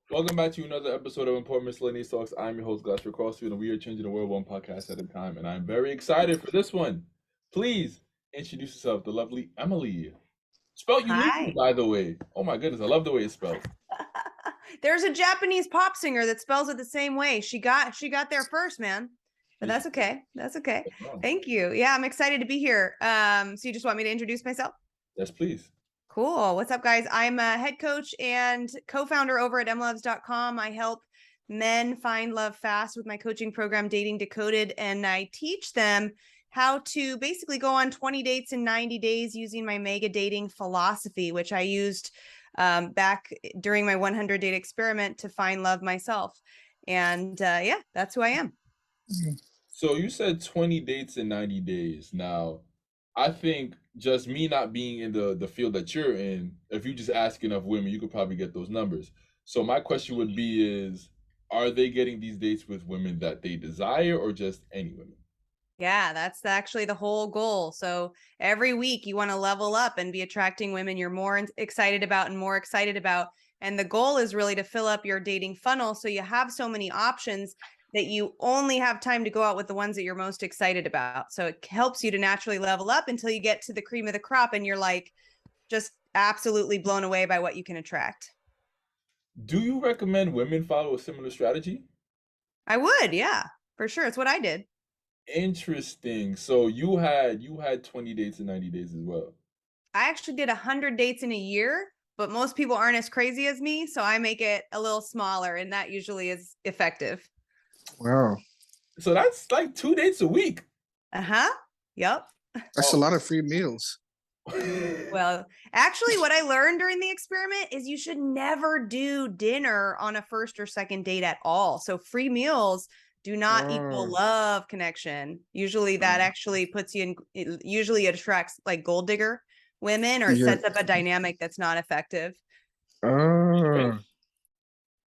Welcome back to another episode of Important Miscellaneous Talks. I'm your host, Glass Crossfield, and we are changing the world one podcast at a time. And I'm very excited for this one. Please introduce yourself, the lovely Emily. Spelled uniquely, Hi. by the way. Oh my goodness, I love the way it's spelled. There's a Japanese pop singer that spells it the same way. She got there first, man. But that's okay. That's okay. Oh, Thank you. Yeah, I'm excited to be here. So you just want me to introduce myself? yes, please. Cool. What's up, guys? I'm a head coach and co-founder over at Emlovz.com. I help men find love fast with my coaching program, Dating Decoded, and I teach them how to basically go on 20 dates in 90 days using my mega dating philosophy, which I used back during my 100 date experiment to find love myself. And yeah, that's who I am. So you said 20 dates in 90 days. Now, I think just me not being in the field that you're in, if you just ask enough women, you could probably get those numbers. So my question would be is, are they getting these dates with women that they desire or just any women? Yeah, that's actually the whole goal. So every week you want to level up and be attracting women you're more excited about and more excited about. And the goal is really to fill up your dating funnel so you have so many options that you only have time to go out with the ones that you're most excited about. So it helps you to naturally level up until you get to the cream of the crop and you're like just absolutely blown away by what you can attract. Do you recommend women follow a similar strategy? I would, yeah, for sure. It's what I did. Interesting. So you had 20 dates in 90 days as well. I actually did 100 dates in a year, but most people aren't as crazy as me. So I make it a little smaller, and that usually is effective. Wow, So that's like 2 dates a week. Uh-huh. Yep. that's a Oh. lot of free meals. Well, actually, what I learned during the experiment is you should never do dinner on a first or second date at all. So free meals do not equal Oh, love connection. Usually that actually puts you in, usually it attracts like gold digger women, or it yeah. sets up a dynamic that's not effective. Oh,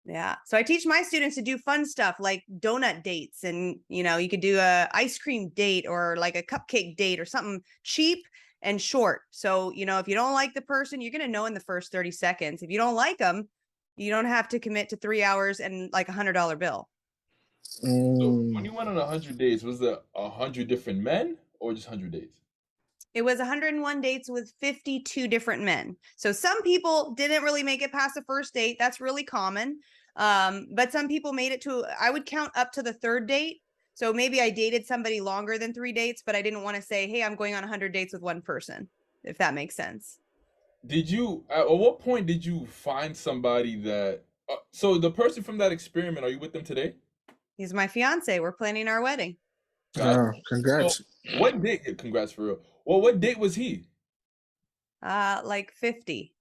Yeah. So I teach my students to do fun stuff like donut dates, and you could do a ice cream date or like a cupcake date or something cheap and short. So, if you don't like the person, you're going to know in the first 30 seconds. If you don't like them, you don't have to commit to 3 hours and like $100 bill. So mm, when you went on 100 days, was there 100 different men or just 100 dates? It was 101 dates with 52 different men. So some people didn't really make it past the first date. That's really common. But some people made it to, I would count up to the third date. So maybe I dated somebody longer than 3 dates, but I didn't want to say, hey, I'm going on 100 dates with one person, if that makes sense. Did you at what point did you find somebody that so the person from that experiment, are you with them today? He's my fiance. We're planning our wedding. Gotcha. oh, So congrats. what date, congrats for real. Well, what date was he? Like 50.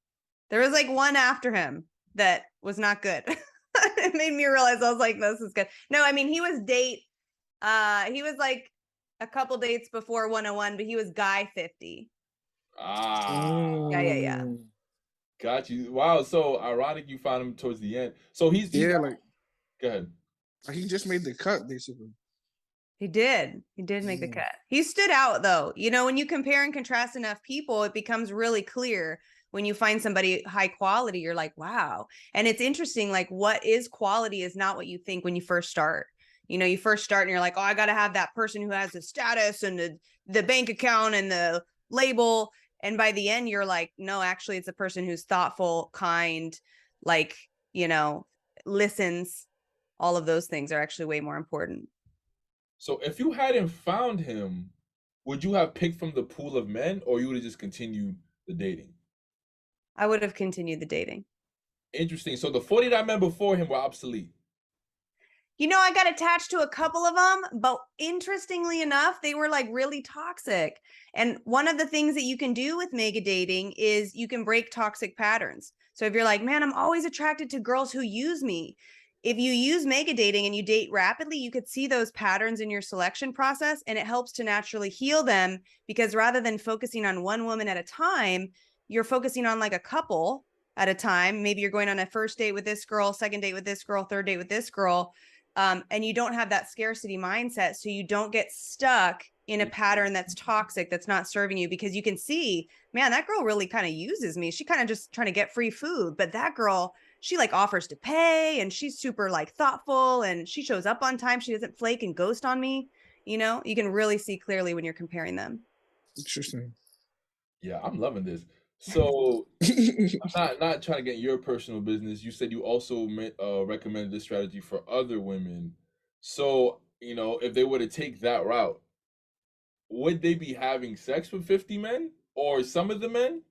There was like one after him that was not good. It made me realize, I was like, this is good. No, I mean, he was like a couple dates before 101, but he was guy 50. Ah, Yeah. Mm, got you. Wow, so ironic you found him towards the end. So he's yeah, not, like go ahead. he just made the cut basically. He did make the Mm, cut. He stood out though. When you compare and contrast enough people, it becomes really clear. When you find somebody high quality, you're like, wow. And it's interesting, like what is quality is not what you think when you first start. You first start and you're like, oh, I got to have that person who has the status and the bank account and the label. And by the end, you're like, no, actually, it's a person who's thoughtful, kind, like, listens. All of those things are actually way more important. So if you hadn't found him, would you have picked from the pool of men or you would have just continued the dating? I would have continued the dating. Interesting. So the 40 that I met before him were obsolete. I got attached to a couple of them, but interestingly enough, they were like really toxic. And one of the things that you can do with mega dating is you can break toxic patterns. So if you're like, man, I'm always attracted to girls who use me. If you use mega dating and you date rapidly, you could see those patterns in your selection process, and it helps to naturally heal them, because rather than focusing on one woman at a time, you're focusing on like a couple at a time. Maybe you're going on a first date with this girl, second date with this girl, third date with this girl. And you don't have that scarcity mindset, so you don't get stuck in a pattern that's toxic, that's not serving you, because you can see, man, that girl really kind of uses me. She kind of just trying to get free food, but that girl, she like offers to pay and she's super like thoughtful and she shows up on time. She doesn't flake and ghost on me. You know, you can really see clearly when you're comparing them. Interesting. Yeah, I'm loving this. So not trying to get your personal business. You said you also recommended this strategy for other women. So, you know, if they were to take that route, would they be having sex with 50 men or some of the men?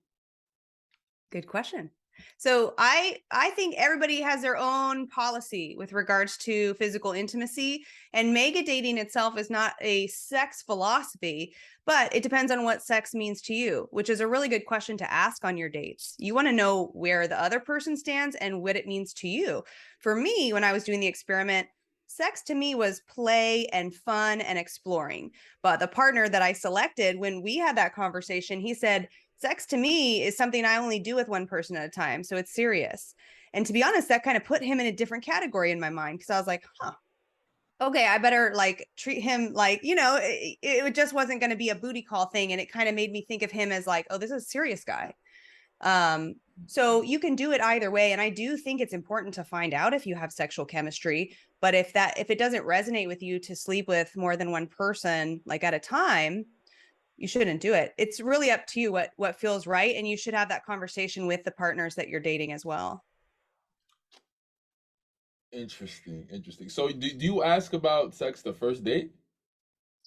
Good question. So I think everybody has their own policy with regards to physical intimacy, and mega dating itself is not a sex philosophy, but it depends on what sex means to you, which is a really good question to ask on your dates. You want to know where the other person stands and what it means to you. For me, when I was doing the experiment, sex to me was play and fun and exploring. But the partner that I selected, when we had that conversation, he said, sex to me is something I only do with one person at a time. So it's serious. And to be honest, that kind of put him in a different category in my mind because I was like, huh, okay, I better like treat him like, you know, it just wasn't going to be a booty call thing. And it kind of made me think of him as like, oh, this is a serious guy. So you can do it either way. And I do think it's important to find out if you have sexual chemistry. But if it doesn't resonate with you to sleep with more than one person, like at a time, you shouldn't do it. It's really up to you what feels right. And you should have that conversation with the partners that you're dating as well. Interesting, interesting. So do you ask about sex the first date?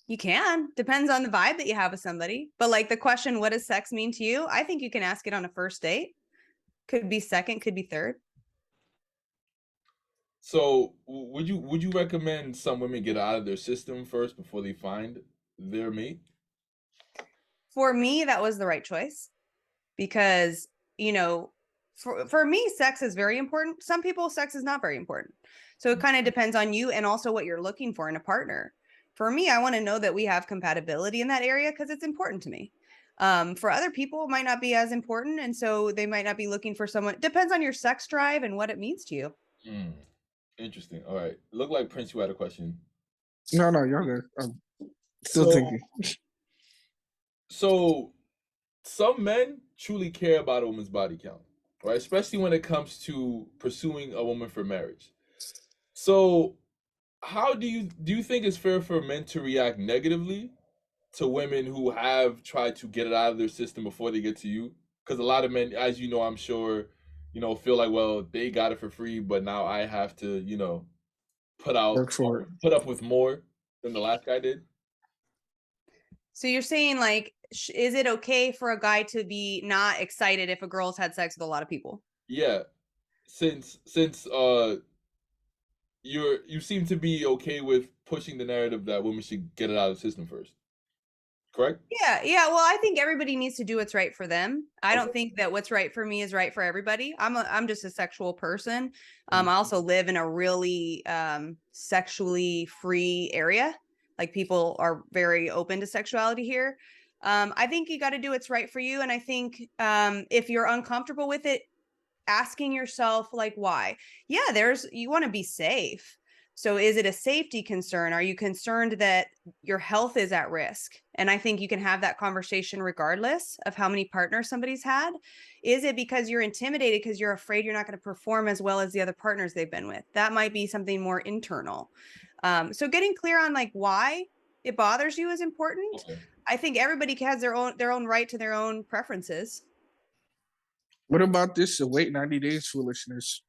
You can, depends on the vibe that you have with somebody. But like the question, what does sex mean to you? I think you can ask it on a first date. Could be second, could be third. So would you recommend some women get out of their system first before they find their mate? For me, that was the right choice because, you know, for me, sex is very important. Some people, sex is not very important. So it kind of depends on you and also what you're looking for in a partner. For me, I want to know that we have compatibility in that area because it's important to me. For other people, it might not be as important. And so they might not be looking for someone. It depends on your sex drive and what it means to you. Mm, interesting. All right. Look like Prince, you had a question. No, you're good. I'm still So thinking. so some men truly care about a woman's body count, right? Especially when it comes to pursuing a woman for marriage. So how do you think it's fair for men to react negatively to women who have tried to get it out of their system before they get to you? Because a lot of men, as you know, I'm sure, you know, feel like, well, they got it for free, but now I have to, you know, put out Work for it. put up with more than the last guy did. So you're saying like, is it okay for a guy to be not excited if a girl's had sex with a lot of people? Yeah, since you seem to be okay with pushing the narrative that women should get it out of the system first, correct? Yeah. Well, I think everybody needs to do what's right for them. I Okay. don't think that what's right for me is right for everybody. I'm just a sexual person. Mhm. I also live in a really sexually free area. Like people are very open to sexuality here. I think you got to do what's right for you. And I think if you're uncomfortable with it, asking yourself like why. Yeah, you want to be safe. So is it a safety concern? Are you concerned that your health is at risk? And I think you can have that conversation regardless of how many partners somebody's had. Is it because you're intimidated because you're afraid you're not going to perform as well as the other partners they've been with? That might be something more internal. So getting clear on like why it bothers you is important. Okay. I think everybody has their own right to their own preferences. What about this wait 90 days foolishness?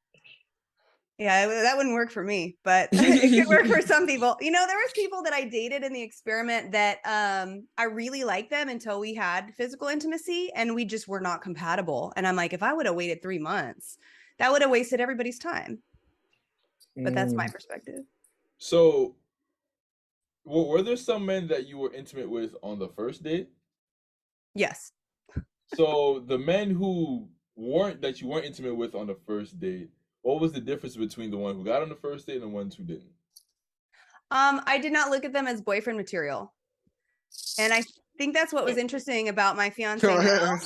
Yeah, that wouldn't work for me, but it could work for some people. You know, there was people that I dated in the experiment that I really liked them until we had physical intimacy and we just were not compatible. And I'm like, if I would have waited 3 months, that would have wasted everybody's time. But that's my Mm. perspective. So, were there some men that you were intimate with on the first date? Yes. So, the men who weren't that you weren't intimate with on the first date, what was the difference between the one who got on the first date and the ones who didn't? I did not look at them as boyfriend material. And I think that's what was interesting about my fiance now.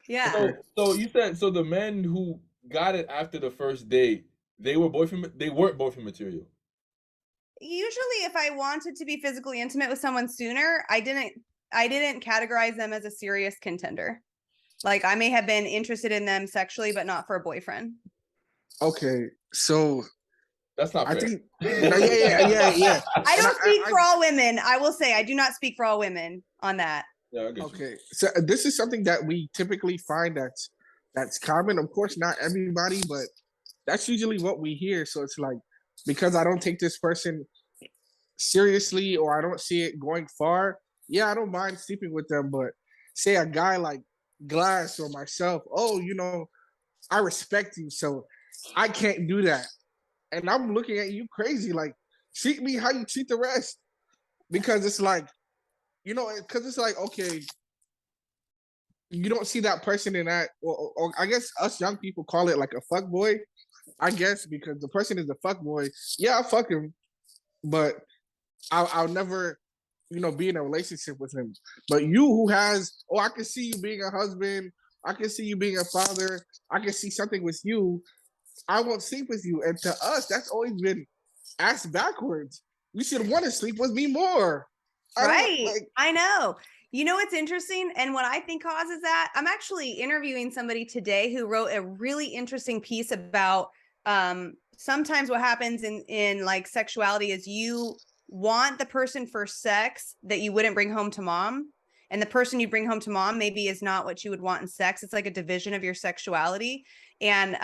Yeah. Okay. So you said so the men who got it after the first date, they weren't boyfriend material. Usually if I wanted to be physically intimate with someone sooner, I didn't categorize them as a serious contender. Like I may have been interested in them sexually, but not for a boyfriend. Okay, so That's not I fair. think no, yeah. I And don't speak I for all women. I will say I do not speak for all women on that. Yeah, I get you. okay. So this is something that we typically find that's common. Of course, not everybody, but that's usually what we hear. So it's like because I don't take this person seriously or I don't see it going far, yeah, I don't mind sleeping with them. But say a guy like Glass or myself, oh, I respect you, so I can't do that. And I'm looking at you crazy, like treat me how you treat the rest. Because it's like, because it's like, okay, you don't see that person in that, or I guess us young people call it like a fuck boy, I guess, because the person is a fuck boy. Yeah, I'll fuck him, but I'll never, be in a relationship with him. But you who has, oh, I can see you being a husband, I can see you being a father, I can see something with you. I won't sleep with you. And to us, that's always been asked backwards. You should want to sleep with me more. I don't Right. like. I know. You know what's interesting and what I think causes that? I'm actually interviewing somebody today who wrote a really interesting piece about sometimes what happens in like sexuality is you want the person for sex that you wouldn't bring home to mom, and the person you bring home to mom maybe is not what you would want in sex. It's like a division of your sexuality. And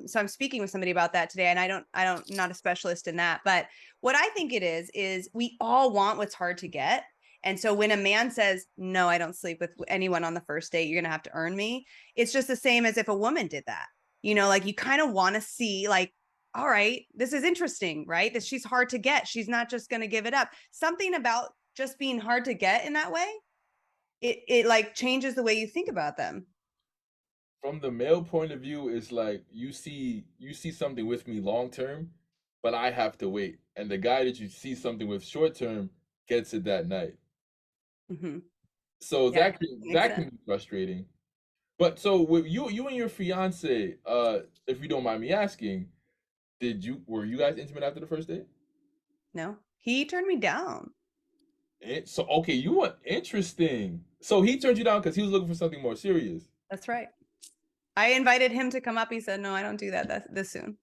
so I'm speaking with somebody about that today, and I don't not a specialist in that, but what I think it is we all want what's hard to get. And so when a man says, no, I don't sleep with anyone on the first date, you're going to have to earn me. It's just the same as if a woman did that. Like you kind of want to see like, all right, this is interesting, right? That she's hard to get. She's not just going to give it up. Something about just being hard to get in that way, it like changes the way you think about them. From the male point of view, it's like you see something with me long term, but I have to wait. And the guy that you see something with short term gets it that night. Mm-hmm. So Yeah, makes that can sense. be frustrating. But so with you and your fiance, if you don't mind me asking, were you guys intimate after the first date? No, he turned me down. So okay, you were interesting. So he turned you down because he was looking for something more serious. That's right. I invited him to come up. He said, no, I don't do that this soon.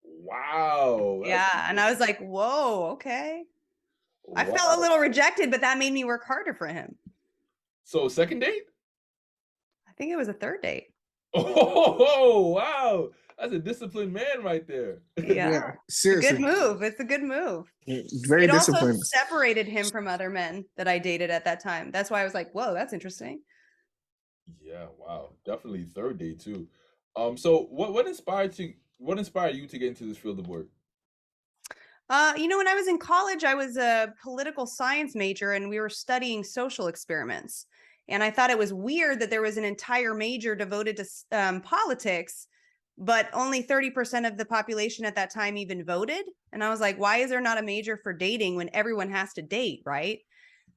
Wow, that's Yeah. And I was like, whoa, okay. I felt a wow. little rejected, but that made me work harder for him. So second date? I think it was a third date. Oh wow, that's a disciplined man right there. Yeah. Yeah, It's a good seriously. move. It's a good move. Very It also disciplined. separated him from other men that I dated at that time. That's why I was like, whoa, that's interesting. Yeah, wow, definitely third date too. So what inspired you to get into this field of work? When I was in college, I was a political science major and we were studying social experiments. And I thought it was weird that there was an entire major devoted to politics, but only 30% of the population at that time even voted. And I was like, why is there not a major for dating when everyone has to date, right?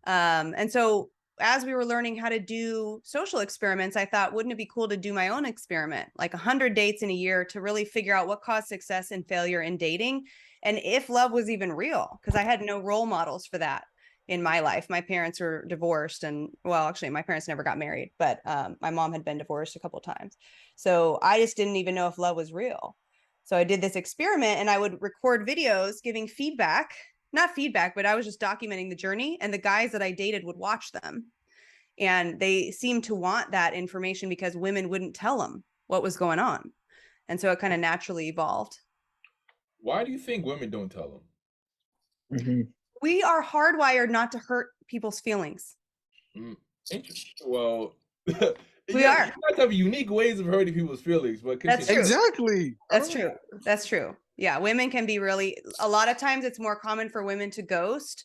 And so as we were learning how to do social experiments, I thought, wouldn't it be cool to do my own experiment, like 100 dates in a year to really figure out what caused success and failure in dating and if love was even real, because I had no role models for that in my life. My parents were divorced, and well, actually, my parents never got married, but my mom had been divorced a couple of times. So I just didn't even know if love was real. So I did this experiment and I would record videos giving feedback, not feedback, but I was just documenting the journey, and the guys that I dated would watch them. And they seemed to want that information because women wouldn't tell them what was going on. And so it kind of naturally evolved. Why do you think women don't tell them? Mhm. We are hardwired not to hurt people's feelings. Mm, interesting. Well, yeah, We you are. guys have unique ways of hurting people's feelings, but That's continue. true. Exactly. That's true. That's true. Yeah, women can be really, a lot of times it's more common for women to ghost.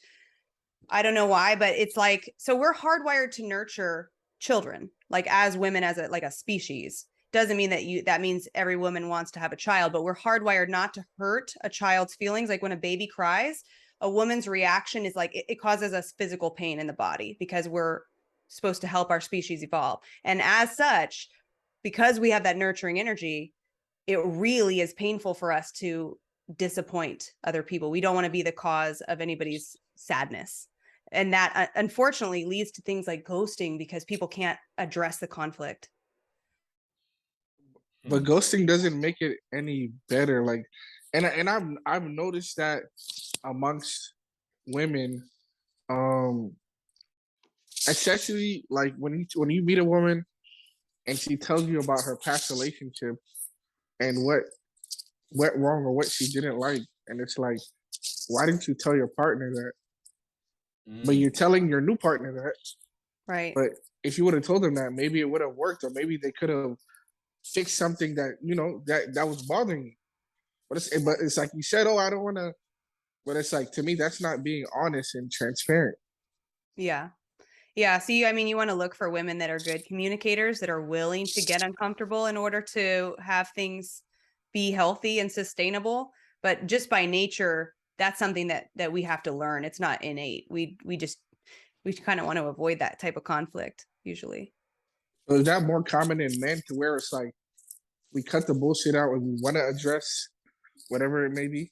I don't know why, but it's like, so we're hardwired to nurture children, like as women, as a species. Doesn't mean that means every woman wants to have a child, but we're hardwired not to hurt a child's feelings. Like when a baby cries, a woman's reaction is like, it causes us physical pain in the body because we're supposed to help our species evolve. And as such, because we have that nurturing energy, it really is painful for us to disappoint other people. We don't want to be the cause of anybody's sadness. And that unfortunately leads to things like ghosting because people can't address the conflict. but ghosting doesn't make it any better. Like, and I've noticed that amongst women, um, especially like when you meet a woman and she tells you about her past relationship and what went wrong or what she didn't like, and it's like, why didn't you tell your partner that? But Mm. you're telling your new partner that. Right. But if you would have told them that, maybe it would have worked, or maybe they could have fixed something that that was bothering you. But it's like you said, oh, I don't want to. But it's like, to me, that's not being honest and transparent. Yeah. Yeah. So I mean, you want to look for women that are good communicators, that are willing to get uncomfortable in order to have things be healthy and sustainable. But just by nature, that's something that we have to learn. It's not innate. We kind of want to avoid that type of conflict usually. So is that more common in men, to where it's like we cut the bullshit out and we want to address whatever it may be?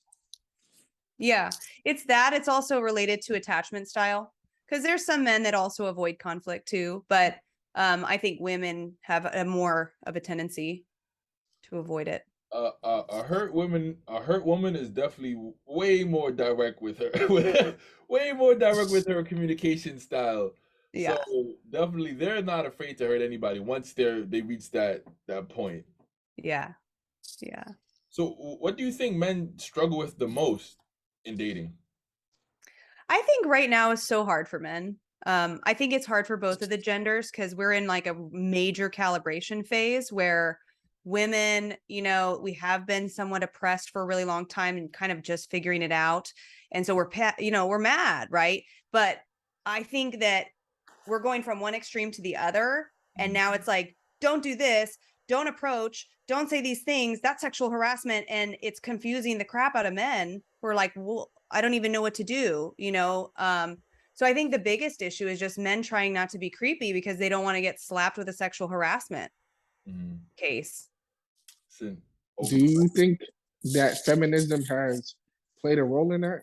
Yeah, it's that. It's also related to attachment style, because there's some men that also avoid conflict too. But I think women have a more of a tendency to avoid it. A hurt woman is definitely way more direct with her, way more direct with her communication style. So Yeah. definitely, they're not afraid to hurt anybody once they reach that point. Yeah. Yeah. So, what do you think men struggle with the most in dating? I think right now is so hard for men. I think it's hard for both of the genders because we're in like a major calibration phase where women, we have been somewhat oppressed for a really long time and kind of just figuring it out. And so we're mad, right? But I think that we're going from one extreme to the other. And now it's like, don't do this, don't approach, don't say these things. That's sexual harassment. And it's confusing the crap out of men who are like, well, I don't even know what to do, So I think the biggest issue is just men trying not to be creepy because they don't want to get slapped with a sexual harassment case. Sin- Do you think that feminism has played a role in that?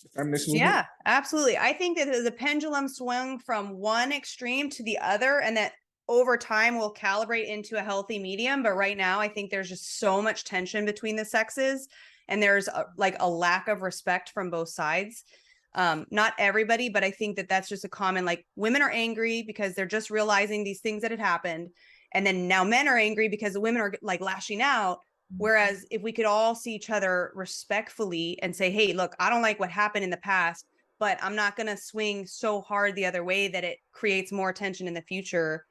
The feminist movement? Yeah, absolutely. I think that the pendulum swung from one extreme to the other, and that over time will calibrate into a healthy medium. But right now, I think there's just so much tension between the sexes, and there's like a lack of respect from both sides. Not everybody, but I think that that's just a common, like, women are angry because they're just realizing these things that had happened. And then now men are angry because the women are like lashing out. Whereas if we could all see each other respectfully and say, hey, look, I don't like what happened in the past, but I'm not going to swing so hard the other way that it creates more tension in the future.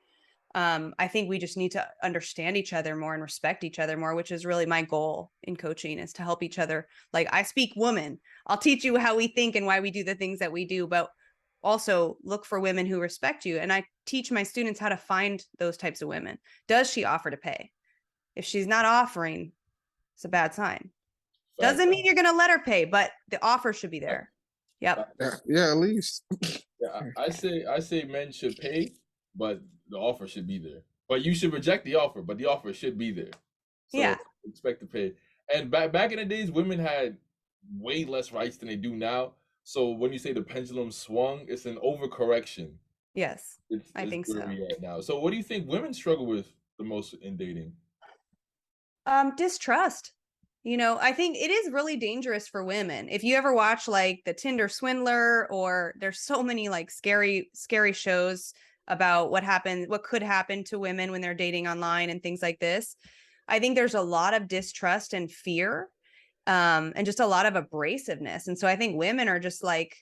I think we just need to understand each other more and respect each other more, which is really my goal in coaching, is to help each other. Like, I speak woman. I'll teach you how we think and why we do the things that we do, but also look for women who respect you. And I teach my students how to find those types of women. Does she offer to pay? If she's not offering, it's a bad sign. Doesn't mean you're going to let her pay, but the offer should be there. Yep. Yeah, at least. Yeah, I say men should pay, but the offer should be there. But you should reject the offer, but the offer should be there. So Yeah. expect to pay. And back in the days, women had way less rights than they do now. So when you say the pendulum swung, it's an overcorrection. Yes, I It's think where so. we at now. So what do you think women struggle with the most in dating? Distrust. I think it is really dangerous for women. If you ever watch like the Tinder Swindler, or there's so many like scary shows about what could happen to women when they're dating online and things like this. I think there's a lot of distrust and fear, and just a lot of abrasiveness. And so I think women are just like,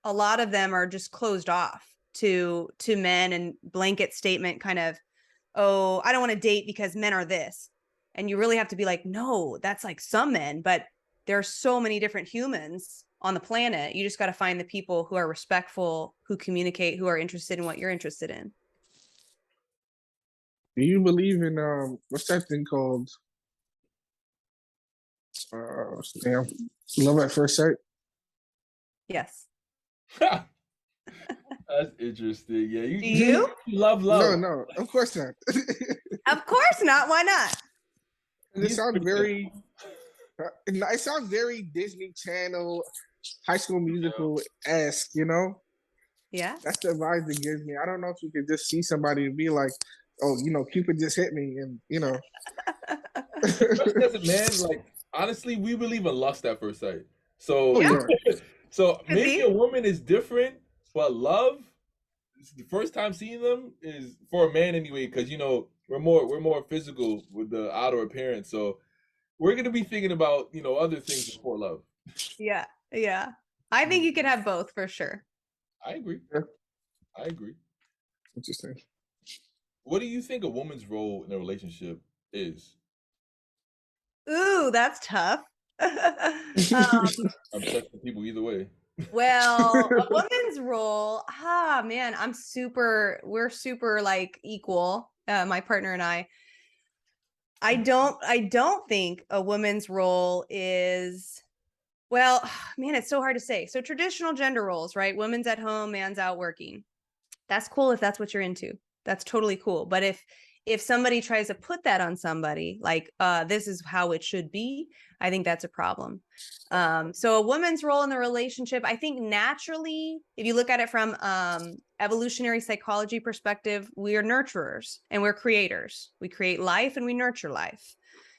a lot of them are just closed off to men, and blanket statement kind of, oh, I don't want to date because men are this. And you really have to be like, no, that's like some men, but there are so many different humans on the planet. You just got to find the people who are respectful, who communicate, who are interested in what you're interested in. Do you believe in what's that thing called? Damn, love at first sight. Yes. That's interesting. Yeah, Do you? love love. No, of course not. Of course not. Why not? It sounds very. It sounds very Disney Channel, High School Musical esque. Yeah. That's the vibe it gives me. I don't know if you could just see somebody and be like, oh, Cupid just hit me, and Especially as a man, like honestly, we believe in lust at first sight. oh So, Yeah, yeah, so could maybe be. a woman is different, but love, the first time seeing them is for a man anyway, because we're more physical with the outer appearance. So we're gonna be thinking about other things before love. Yeah, yeah. I think you could have both for sure. I agree. yeah, I agree. interesting. What do you think a woman's role in a relationship is? Ooh, that's tough. I'm accepting people either way. Well, a woman's role, man, we're super like equal, my partner and I. I don't think a woman's role is, well, man, it's so hard to say. So traditional gender roles, right? Women's at home, man's out working. That's cool if that's what you're into. That's totally cool. But if somebody tries to put that on somebody, like this is how it should be, I think that's a problem. So a woman's role in the relationship, I think naturally, if you look at it from evolutionary psychology perspective, we are nurturers and we're creators. We create life and we nurture life.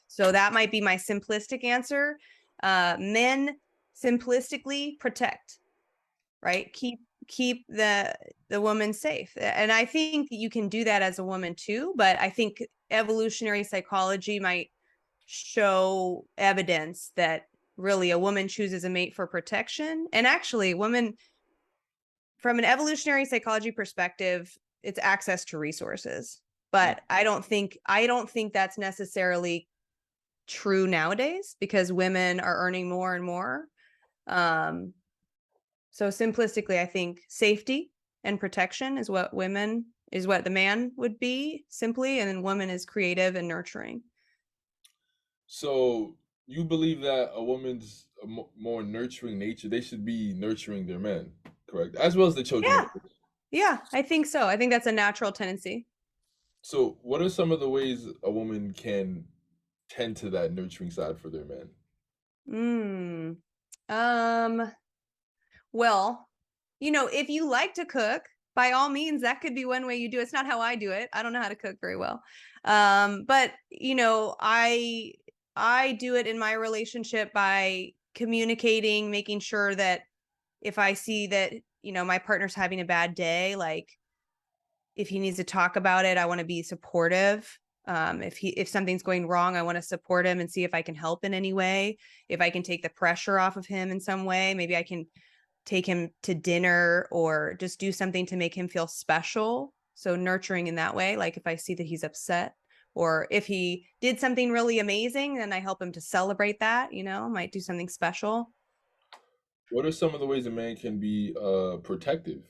So that might be my simplistic answer. Men simplistically protect, right? Keep the woman safe. And I think you can do that as a woman too, but I think evolutionary psychology might show evidence that really a woman chooses a mate for protection. And actually, women, from an evolutionary psychology perspective, it's access to resources. But I don't think that's necessarily true nowadays because women are earning more and more. So simplistically, I think safety and protection is what the man would be simply, and then woman is creative and nurturing. So you believe that a woman's more nurturing nature, they should be nurturing their men, correct? As well as the children, of Yeah. course. Yeah, I think so. I think that's a natural tendency. So what are some of the ways a woman can tend to that nurturing side for their men? Mm. Um, well, if you like to cook, by all means, that could be one way you do it. It's not how I do it. I don't know how to cook very well. But I do it in my relationship by communicating, making sure that if I see that, my partner's having a bad day, like if he needs to talk about it, I want to be supportive. If something's going wrong, I want to support him and see if I can help in any way. If I can take the pressure off of him in some way, maybe I can take him to dinner or just do something to make him feel special. So nurturing in that way, like if I see that he's upset or if he did something really amazing, then I help him to celebrate that, might do something special. What are some of the ways a man can be protective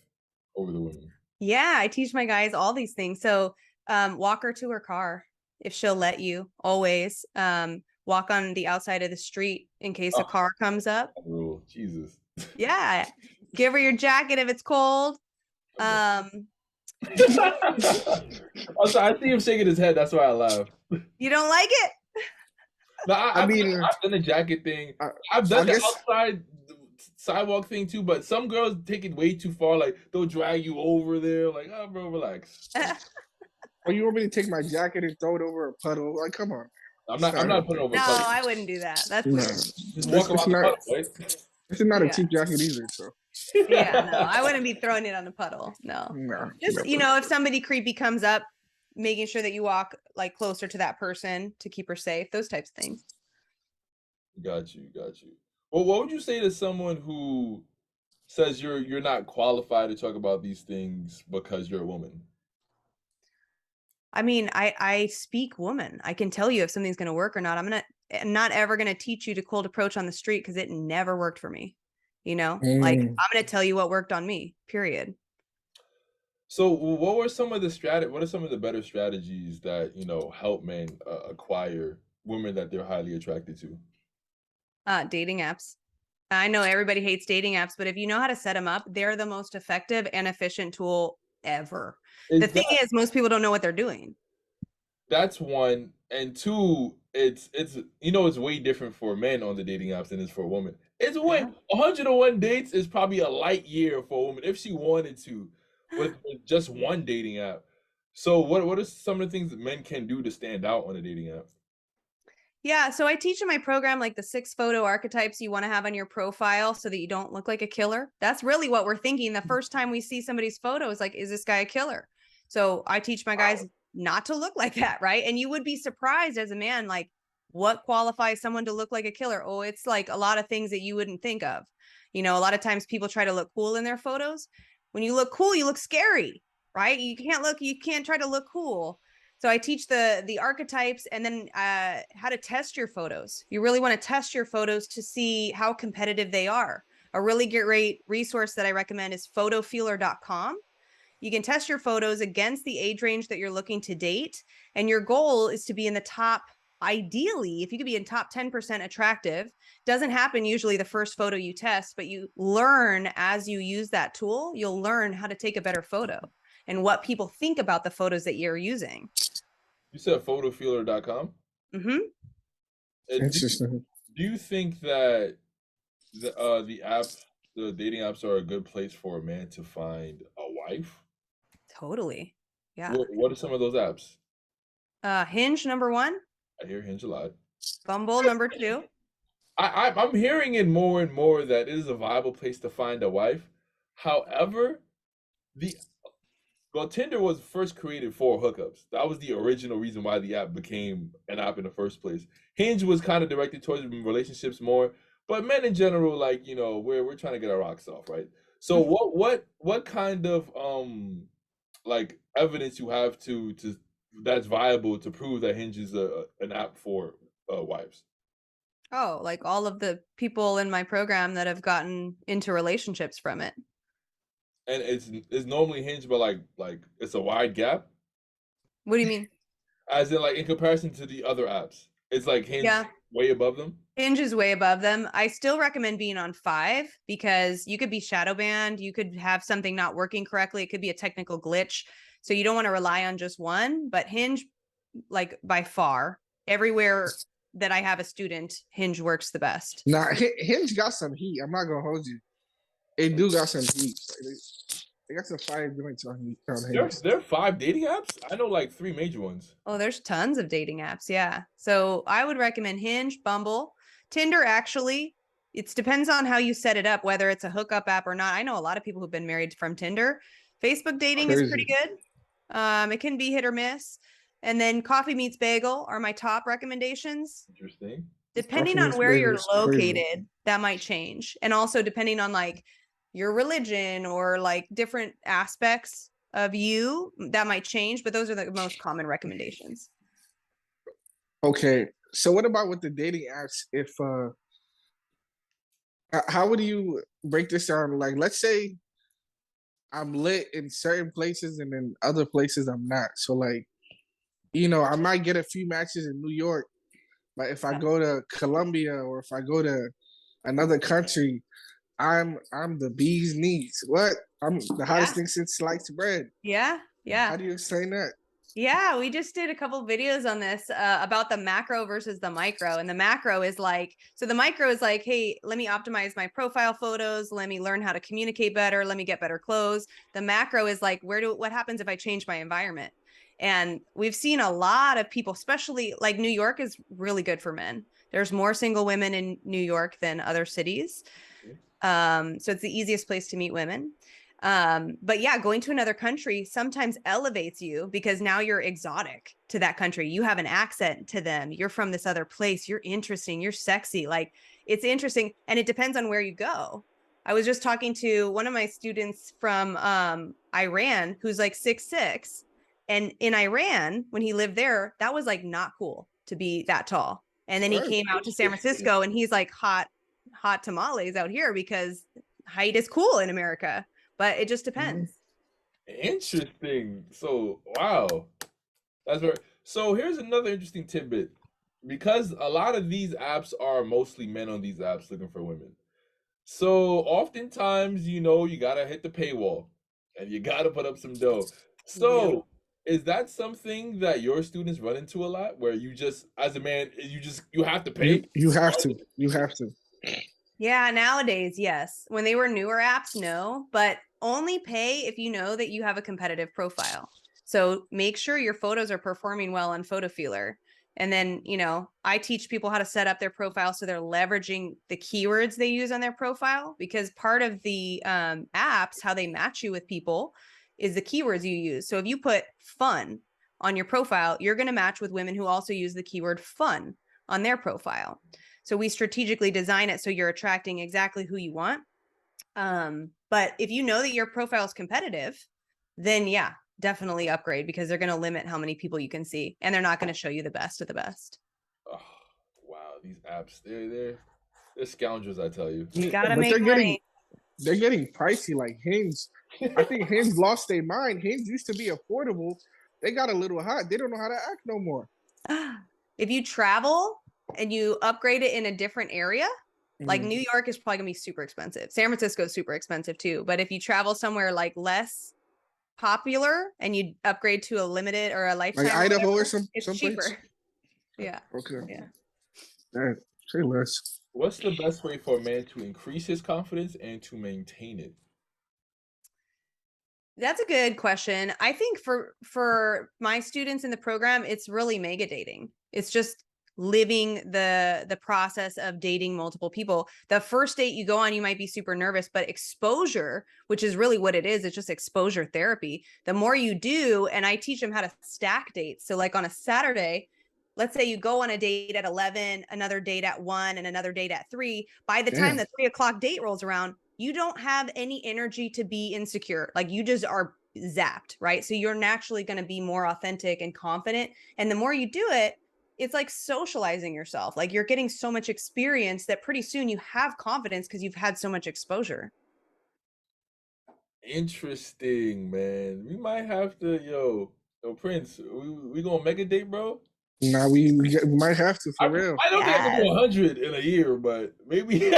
over the women? Yeah, I teach my guys all these things. So walk her to her car if she'll let you, always. Walk on the outside of the street in case a car comes up. Oh, Jesus. Yeah. Give her your jacket if it's cold. I'm sorry, I see him shaking his head. That's why I laugh. You don't like it? No, I mean, I've done the jacket thing. I, I've done I the guess outside sidewalk thing too, but some girls take it way too far. Like they'll drag you over there. Like, oh, bro, relax. or you want me to take my jacket and throw it over a puddle? Like, come on. I'm not putting over No, a puddle. I wouldn't do that. That's No, weird. Just walk it's around the not. puddle, right? This is not a Yeah. cheap jacket either. So Yeah, no, I wouldn't be throwing it on the puddle. No. no. Just, never. if somebody creepy comes up, making sure that you walk like closer to that person to keep her safe, those types of things. Got you, got you. Well, what would you say to someone who says you're not qualified to talk about these things because you're a woman? I mean, I speak woman. I can tell you if something's going to work or not. I'm not ever going to teach you to cold approach on the street because it never worked for me. Like I'm going to tell you what worked on me, period. So, what are some of the better strategies that help men acquire women that they're highly attracted to? Dating apps. I know everybody hates dating apps, but if you know how to set them up, they're the most effective and efficient tool ever. The thing is, most people don't know what they're doing. That's one, and two, it's way different for men on the dating apps than it is for a woman. It's way 101 dates is probably a light year for a woman if she wanted to with just one dating app. So what are some of the things that men can do to stand out on a dating app? Yeah, so I teach in my program like the 6 photo archetypes you want to have on your profile so that you don't look like a killer. That's really what we're thinking the first time we see somebody's photo is like, is this guy a killer? So I teach my guys not to look like that, right? And you would be surprised as a man, like what qualifies someone to look like a killer? Oh, it's like a lot of things that you wouldn't think of. You know, a lot of times people try to look cool in their photos. When you look cool, you look scary, right? You can't try to look cool. So I teach the archetypes and then how to test your photos. You really want to test your photos to see how competitive they are. A really great resource that I recommend is photofeeler.com. You can test your photos against the age range that you're looking to date. And your goal is to be in the top, ideally, if you could be in top 10% attractive. Doesn't happen usually the first photo you test, but you learn as you use that tool, you'll learn how to take a better photo and what people think about the photos that you're using. You said photofeeler.com. Mm-hmm. Interesting. Do you think that the dating apps are a good place for a man to find a wife? Totally. Yeah. What are some of those apps? Hinge, number 1. I hear Hinge a lot. Bumble, number 2. I'm hearing it more and more that it is a viable place to find a wife. However, the well, Tinder was first created for hookups. That was the original reason why the app became an app in the first place. Hinge was kind of directed towards relationships more, but men in general, like we're trying to get our rocks off, right? So what kind of like evidence you have to that's viable to prove that Hinge is an app for wives? Oh, like all of the people in my program that have gotten into relationships from it. And it's normally Hinge, but like it's a wide gap, What do you mean? as in like in comparison to the other apps. It's like Hinge Yeah. way above them. Hinge is way above them. I still recommend being on 5 because you could be shadow banned. You could have something not working correctly. It could be a technical glitch. So you don't want to rely on just one, but Hinge, like by far, everywhere that I have a student, Hinge works the best. Nah, Hinge got some heat. I'm not gonna hold you. It do got some heat. They got some fire joints on Hinge. There are 5 dating apps. I know like 3 major ones. Oh, there's tons of dating apps. Yeah. So I would recommend Hinge, Bumble, Tinder. Actually, it depends on how you set it up, whether it's a hookup app or not. I know a lot of people who've been married from Tinder. Facebook dating is pretty good. It can be hit or miss. And then Coffee Meets Bagel are my top recommendations. Interesting. Depending Coffee on Meets where Bagel you're is crazy. located, that might change. And also depending on like your religion or like different aspects of you, that might change. But those are the most common recommendations. Okay, so what about with the dating apps? If how would you break this down? Like, let's say I'm lit in certain places and in other places I'm not. So like, I might get a few matches in New York, but if I go to Colombia or if I go to another country, I'm the bee's knees. What? I'm the hottest thing since sliced bread. Yeah. Yeah. How do you explain that? Yeah, we just did a couple videos on this about the macro versus the micro. And the macro is like, so the micro is like, hey, let me optimize my profile photos. Let me learn how to communicate better. Let me get better clothes. The macro is like, what happens if I change my environment? And we've seen a lot of people, especially like New York is really good for men. There's more single women in New York than other cities. So it's the easiest place to meet women. But yeah, going to another country sometimes elevates you because now you're exotic to that country. You have an accent to them. You're from this other place. You're interesting. You're sexy. Like it's interesting. And it depends on where you go. I was just talking to one of my students from Iran who's like 6'6". And in Iran, when he lived there, that was like not cool to be that tall. And then he came out to San Francisco and he's like hot tamales out here because height is cool in America. But it just depends. Interesting. So, wow. That's very. So, here's another interesting tidbit. Because a lot of these apps are mostly men on these apps looking for women. So, oftentimes, you got to hit the paywall and you got to put up some dough. So, is that something that your students run into a lot where you just, as a man, you have to pay? You have to. You have to. Yeah, nowadays, yes. When they were newer apps, no, but only pay if you know that you have a competitive profile. So make sure your photos are performing well on Photo Feeler. And then, I teach people how to set up their profile so they're leveraging the keywords they use on their profile, because part of the apps, how they match you with people, is the keywords you use. So if you put fun on your profile, you're going to match with women who also use the keyword fun on their profile. So we strategically design it so you're attracting exactly who you want. But if you know that your profile is competitive, then yeah, definitely upgrade, because they're going to limit how many people you can see, and they're not going to show you the best of the best. Oh, wow, these apps, they're scoundrels, I tell you. You got to But make money. they're getting pricey. Like Hinge, I think Hinge lost their mind. Hinge used to be affordable. They got a little hot. They don't know how to act no more. If you travel and you upgrade it in a different area, like New York is probably gonna be super expensive. San Francisco is super expensive too. But if you travel somewhere like less popular and you upgrade to a limited or a lifetime, like Idaho or it's cheaper. Place? Yeah. Okay. Yeah. Say less. What's the best way for a man to increase his confidence and to maintain it? That's a good question. I think for my students in the program, it's really mega dating. It's just living the process of dating multiple people. The first date you go on, you might be super nervous, but exposure, which is really what it is, it's just exposure therapy. The more you do, and I teach them how to stack dates. So like on a Saturday, let's say you go on a date at 11, another date at 1, and another date at 3. By the time the 3 o'clock date rolls around, you don't have any energy to be insecure. Like you just are zapped, right? So you're naturally going to be more authentic and confident. And the more you do it, it's like socializing yourself. Like you're getting so much experience that pretty soon you have confidence because you've had so much exposure. Interesting, man. We might have to, yo, Prince, we gonna make a date, bro? Nah, we might have to for real. I don't think I can do 100 in a year, but maybe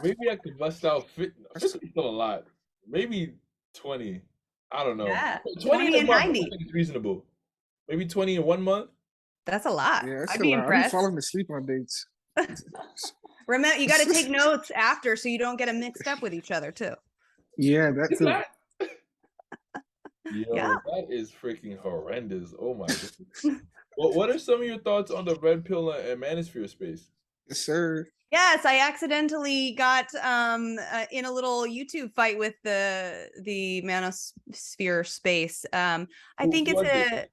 maybe I could bust out 50. 50 is still a lot. Maybe 20. I don't know. Yeah. 20 and a month, 90. I think it's reasonable. Maybe 20 in 1 month. That's a lot. Yeah, I'd be impressed. I'm falling asleep on dates. Remember, you got to take notes after so you don't get them mixed up with each other too. Yeah, that's it. Yo, Yeah. that is freaking horrendous. Oh my goodness. What are some of your thoughts on the red pill and manosphere space? Yes, sir. Yes, I accidentally got in a little YouTube fight with the manosphere space. I think it's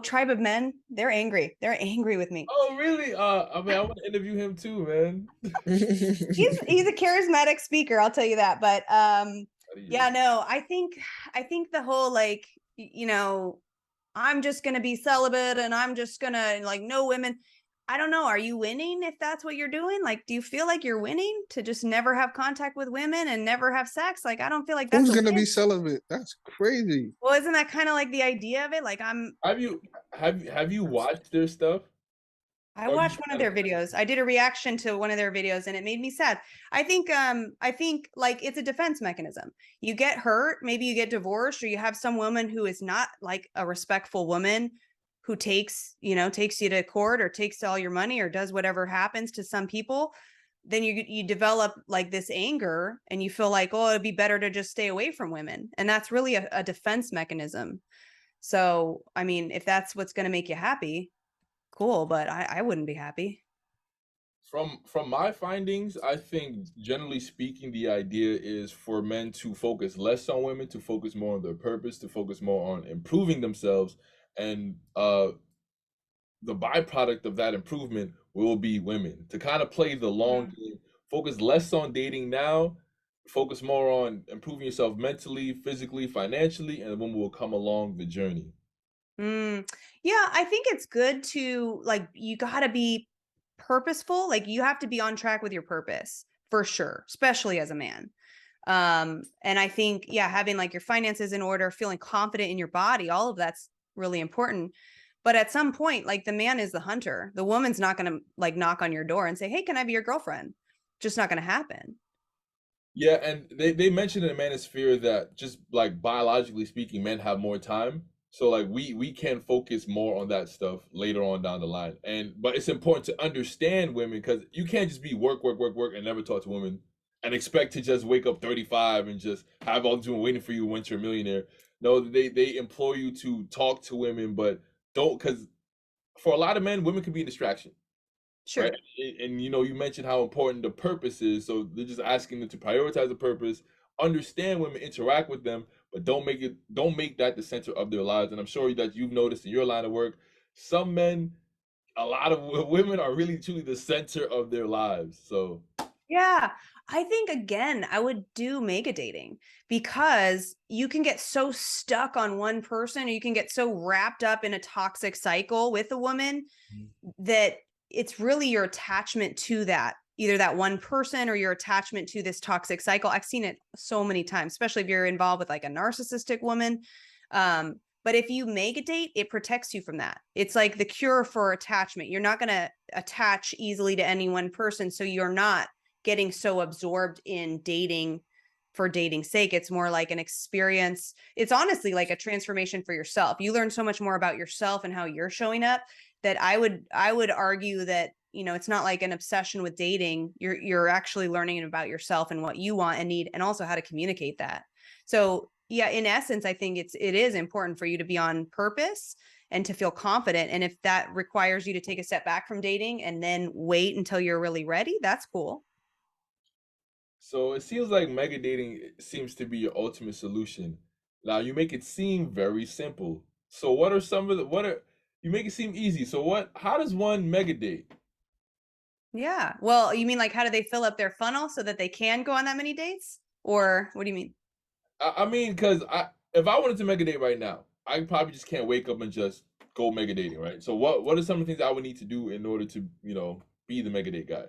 Tribe of Men. They're angry. They're angry with me. Oh, really? I mean, I want to interview him too, man. He's a charismatic speaker, I'll tell you that. But yeah, no, I think the whole like, I'm just gonna be celibate and I'm just gonna like no women. I don't know. Are you winning if that's what you're doing? Like, do you feel like you're winning to just never have contact with women and never have sex? Like, I don't feel like that's who's gonna be celibate. That's crazy. Well, isn't that kind of like the idea of it? Like, Have you watched their stuff? I watched one of their videos. I did a reaction to one of their videos and it made me sad. I think like it's a defense mechanism. You get hurt, maybe you get divorced, or you have some woman who is not like a respectful woman who takes you to court or takes all your money or does whatever happens to some people. Then you develop like this anger and you feel like, oh, it'd be better to just stay away from women. And that's really a defense mechanism. So, I mean, if that's what's going to make you happy, cool, but I wouldn't be happy. From my findings, I think generally speaking, the idea is for men to focus less on women, to focus more on their purpose, to focus more on improving themselves, and the byproduct of that improvement will be women. To kind of play the long game, focus less on dating now, focus more on improving yourself mentally, physically, financially, and women will come along the journey. Yeah, I think it's good to like, you got to be purposeful. Like you have to be on track with your purpose for sure, especially as a man. And I think, yeah, having like your finances in order, feeling confident in your body, all of that's really important. But at some point, like the man is the hunter. The woman's not going to like knock on your door and say, hey, can I be your girlfriend? Just not going to happen. Yeah, and they mentioned in the manosphere that just like biologically speaking, men have more time. So like we can focus more on that stuff later on down the line. But it's important to understand women because you can't just be work and never talk to women and expect to just wake up 35 and just have all these women waiting for you once you're a millionaire. No, they implore you to talk to women, but don't, because for a lot of men, women can be a distraction, right? Sure. And you know, you mentioned how important the purpose is, so they're just asking them to prioritize the purpose, understand women, interact with them, but don't make that the center of their lives. And I'm sure that you've noticed in your line of work, some men, a lot of women are really truly the center of their lives. So Yeah. I think again, I would do mega dating because you can get so stuck on one person, or you can get so wrapped up in a toxic cycle with a woman that it's really your attachment to that, either that one person or your attachment to this toxic cycle. I've seen it so many times, especially if you're involved with like a narcissistic woman. But if you make a date, it protects you from that. It's like the cure for attachment. You're not going to attach easily to any one person. So you're not getting so absorbed in dating for dating's sake. It's more like an experience. It's honestly like a transformation for yourself. You learn so much more about yourself and how you're showing up, that I would argue that, you know, it's not like an obsession with dating. You're actually learning about yourself and what you want and need, and also how to communicate that. So yeah, in essence, I think it is important for you to be on purpose and to feel confident. And if that requires you to take a step back from dating and then wait until you're really ready, that's cool. so it seems like mega dating seems to be your ultimate solution. Now you make it seem very simple. So what are some of the what are you make it seem easy. So what how does one mega date? Yeah. Well, you mean like how do they fill up their funnel so that they can go on that many dates? Or what do you mean? I mean, because I if I wanted to mega date right now, I probably just can't wake up and just go mega dating, right? So what are some of the things I would need to do in order to, you know, be the mega date guy?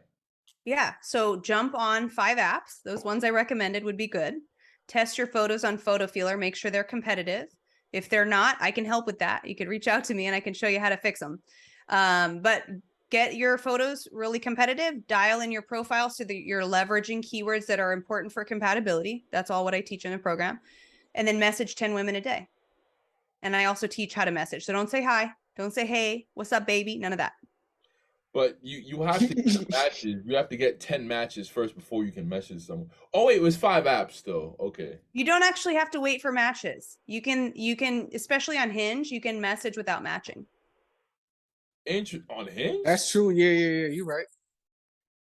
Yeah. So jump on 5 apps. Those ones I recommended would be good. Test your photos on Photo Feeler. Make sure they're competitive. If they're not, I can help with that. You could reach out to me and I can show you how to fix them. But get your photos really competitive. Dial in your profile so that you're leveraging keywords that are important for compatibility. That's all what I teach in the program. And then message 10 women a day. And I also teach how to message. So don't say hi. Don't say, hey, what's up, baby? None of that. But you have to get the matches. You have to get 10 matches first before you can message someone. Oh wait, it was 5 apps though. Okay. You don't actually have to wait for matches. You can, especially on Hinge, you can message without matching. On Hinge? That's true. Yeah, yeah, yeah. You're right.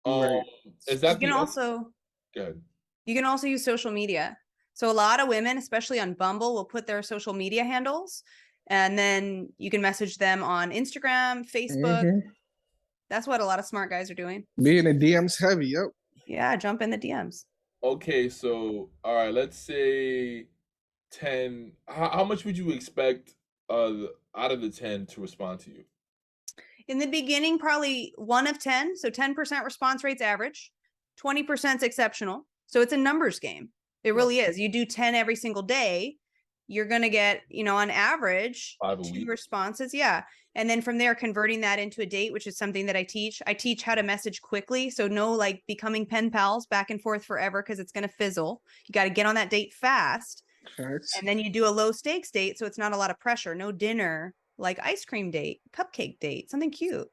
You're Um, right. is You that can the only? also Good. you can also use social media. So a lot of women, especially on Bumble, will put their social media handles, and then you can message them on Instagram, Facebook. Mm-hmm. That's what a lot of smart guys are doing. Being a DM's heavy. Yep. Yeah, jump in the DMs. Okay, so all right, let's say 10. How much would you expect out of the 10 to respond to you? In the beginning, probably 1 of 10. So 10% response rate's average, 20% is exceptional. So it's a numbers game. It Right. really is. You do 10 every single day, you're going to get, you know, on average, 5 a 2 week? responses. Yeah. And then from there, converting that into a date, which is something that I teach. I teach how to message quickly. So no like becoming pen pals back and forth forever, because it's going to fizzle. You got to get on that date fast. Facts. And then you do a low stakes date. So it's not a lot of pressure. No dinner, like ice cream date, cupcake date, something cute.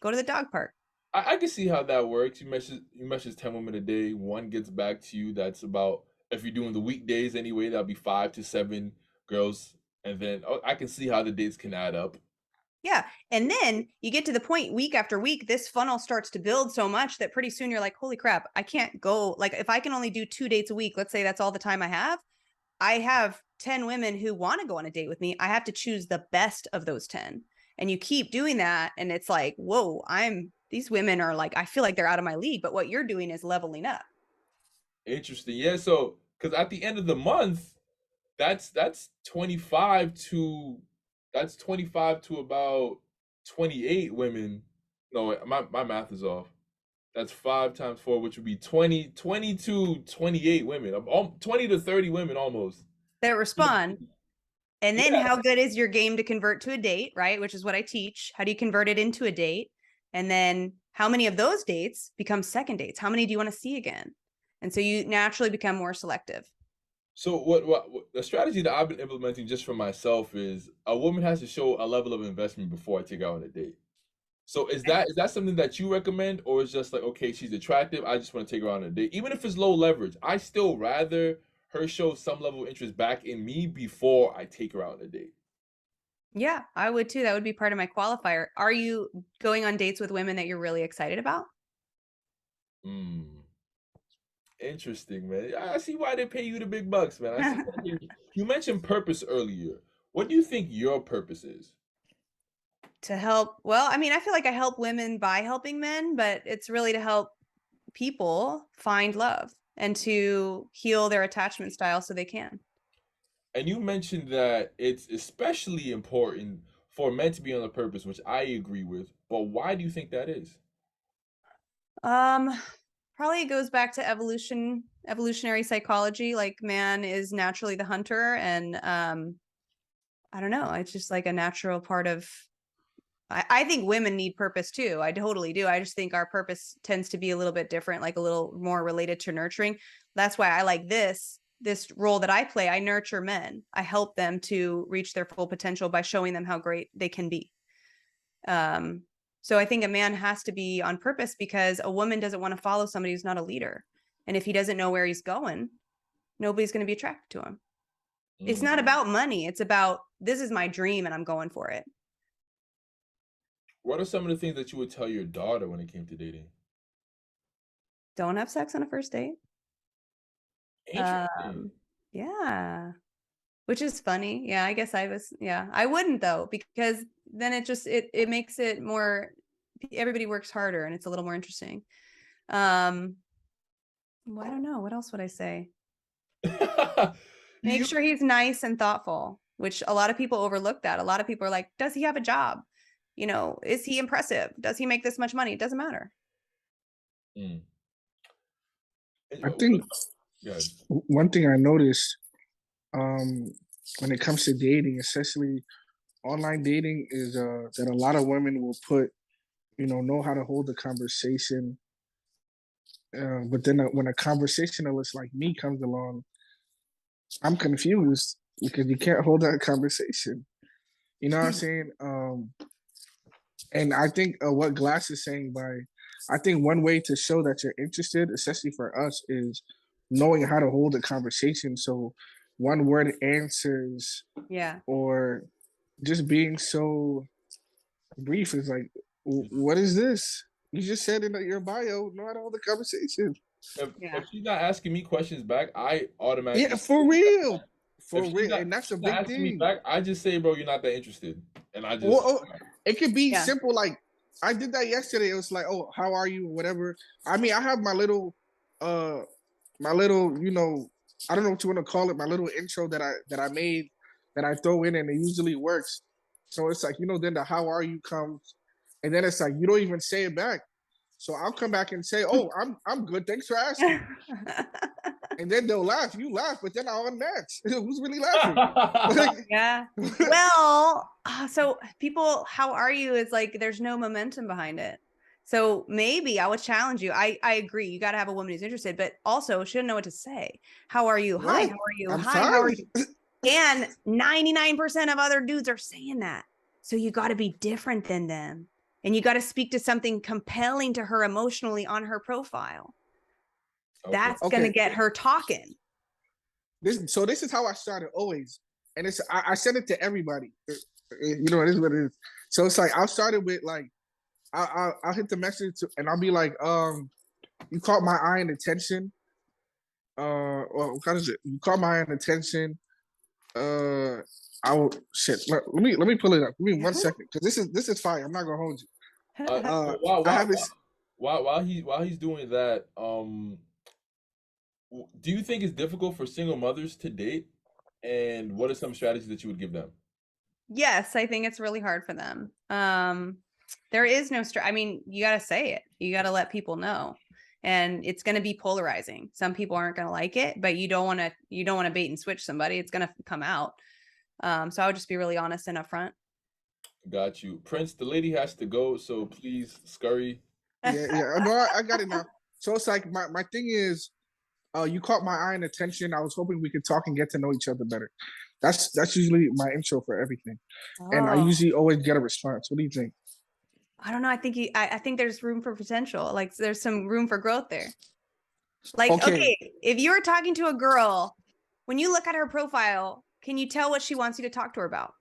Go to the dog park. I can see how that works. You message 10 women a day, one gets back to you. That's about, if you're doing the weekdays anyway, that'll be 5 to 7 girls. And then I can see how the dates can add up. Yeah. And then you get to the point week after week, this funnel starts to build so much that pretty soon you're like, holy crap, I can't go. Like, if I can only do 2 dates a week, let's say that's all the time I have 10 women who want to go on a date with me. I have to choose the best of those 10. And you keep doing that. And it's like, whoa, these women are like, I feel like they're out of my league. But what you're doing is leveling up. Interesting. Yeah, so because at the end of the month, that's 25 to that's 25 to about 28 women. No, wait, my math is off. That's 5 times 4, which would be 20 to 28 women. 20 to 30 women almost. That respond. And then Yeah. how good is your game to convert to a date, right? Which is what I teach. How do you convert it into a date? And then how many of those dates become second dates? How many do you want to see again? And so you naturally become more selective. So what the strategy that I've been implementing just for myself is a woman has to show a level of investment before I take her out on a date. So is that something that you recommend, or is just like, okay, she's attractive, I just want to take her on a date, even if it's low leverage? I still rather her show some level of interest back in me before I take her out on a date. Yeah, I would too. That would be part of my qualifier. Are you going on dates with women that you're really excited about? Interesting, man. I see why they pay you the big bucks, man. I see why you mentioned purpose earlier. What do you think your purpose is? To help. Well, I mean, I feel like I help women by helping men, but it's really to help people find love and to heal their attachment style so they can. And you mentioned that it's especially important for men to be on a purpose, which I agree with. But why do you think that is? Um, Probably it goes back to evolutionary psychology. Like man is naturally the hunter, and I don't know. It's just like a natural part of. I think women need purpose too. I totally do. I just think our purpose tends to be a little bit different, like a little more related to nurturing. That's why I like this role that I play. I nurture men. I help them to reach their full potential by showing them how great they can be. So I think a man has to be on purpose because a woman doesn't want to follow somebody who's not a leader. And if he doesn't know where he's going, nobody's going to be attracted to him. It's not about money. It's about, this is my dream and I'm going for it. What are some of the things that you would tell your daughter when it came to dating? Don't have sex on a first date. Interesting. Yeah. Which is funny. Yeah, I guess I wouldn't though, because then it makes it more, everybody works harder and it's a little more interesting. Well, I don't know. What else would I say? Make sure he's nice and thoughtful, which a lot of people overlook that. A lot of people are like, does he have a job? You know, is he impressive? Does he make this much money? It doesn't matter. I think one thing I noticed when it comes to dating, especially online dating, is that a lot of women will put, know how to hold a conversation. But then when a conversationalist like me comes along, I'm confused because you can't hold that conversation. You know what I'm saying? And I think what Glass is saying I think one way to show that you're interested, especially for us, is knowing how to hold a conversation. So one word answers, or just being so brief is like, what is this? You just said in your bio, know how to hold the conversation. If she's not asking me questions back, I automatically for real. And that's a big thing. Me back, I just say, bro, you're not that interested, and I just. It could be simple. Like I did that yesterday. It was like, oh, how are you? Whatever. I mean, I have my little, I don't know what you want to call it. My little intro that I made that I throw in, and it usually works. So it's like, then the how are you comes, and then it's like you don't even say it back. So I'll come back and say, oh, I'm good. Thanks for asking. And then they'll laugh. You laugh, but then I'll unmatch. Who's really laughing? Yeah. Well, so people, how are you? Is like, there's no momentum behind it. So maybe I would challenge you. I agree. You got to have a woman who's interested, but also shouldn't know what to say. How are you? Hi, how are you? Hi, how are you? And 99% of other dudes are saying that. So you got to be different than them. And you got to speak to something compelling to her emotionally on her profile. Okay. That's going to get her talking. This is how I started always. And I said it to everybody. You know, it is what it is. So it's like, I'll start it with like, I'll hit the message and I'll be like, you caught my eye and attention. Well, what is it? You caught my eye and attention. Let me pull it up. Give me 1 second, because this is fire. I'm not gonna hold you. While he's doing that, do you think it's difficult for single mothers to date? And what are some strategies that you would give them? Yes, I think it's really hard for them. There is no I mean, you got to say it. You got to let people know. And it's going to be polarizing. Some people aren't going to like it, but you don't want to bait and switch somebody. It's going to come out. So I would just be really honest and upfront. Got you. Prince, the lady has to go, so please scurry. Yeah. No, I got it now. So it's like my thing is, you caught my eye and attention. I was hoping we could talk and get to know each other better. That's usually my intro for everything. And I usually always get a response. What do you think? I don't know. I think I think there's room for potential. Like there's some room for growth there. Like, okay, if you're talking to a girl when you look at her profile, can you tell what she wants you to talk to her about?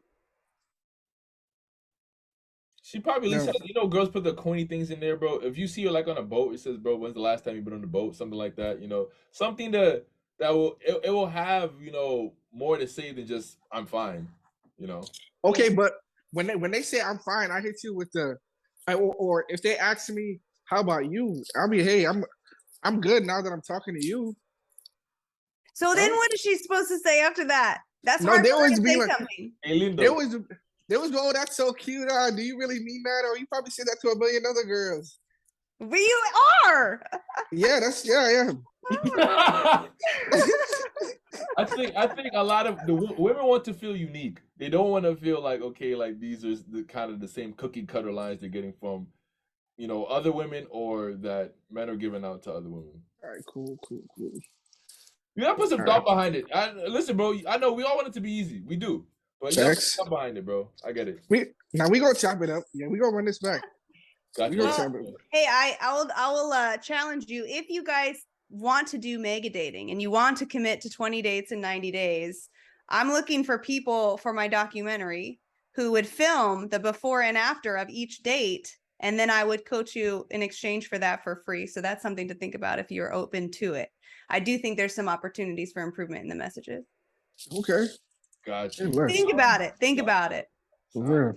She probably at least No. has, you know, girls put the corny things in there, bro. If you see her like on a boat, it says, "Bro, when's the last time you've been on the boat?" Something like that, you know, something that will it will have, you know, more to say than just "I'm fine," you know. Okay, but when they say I'm fine, I hit you with or if they ask me how about you, I'll be hey, I'm good now that I'm talking to you. So then Right? what is she supposed to say after that? That's No, hard they for her always to be say like, something. Hey, they Lindo. always they always go, oh, that's so cute. Do you really mean that? Or you probably say that to a million other girls. But you are. Yeah, yeah. I think a lot of the women want to feel unique. They don't want to feel like, okay, like these are the kind of the same cookie cutter lines they're getting from, you know, other women, or that men are giving out to other women. All right, cool. You gotta put some All right, thought behind it. Listen, bro. I know we all want it to be easy. We do, but you gotta put facts. thought behind it, bro. I get it. We gonna chop it up. Yeah, we gonna run this back. We Gotcha. gonna Well, chop it up. hey, I will challenge you if you guys want to do mega dating and you want to commit to 20 dates in 90 days. I'm looking for people for my documentary who would film the before and after of each date, and then I would coach you in exchange for that for free. So that's something to think about if you're open to it. I do think there's some opportunities for improvement in the messages. Okay. Got Hey, you. look. Think about it. Think about it. For real.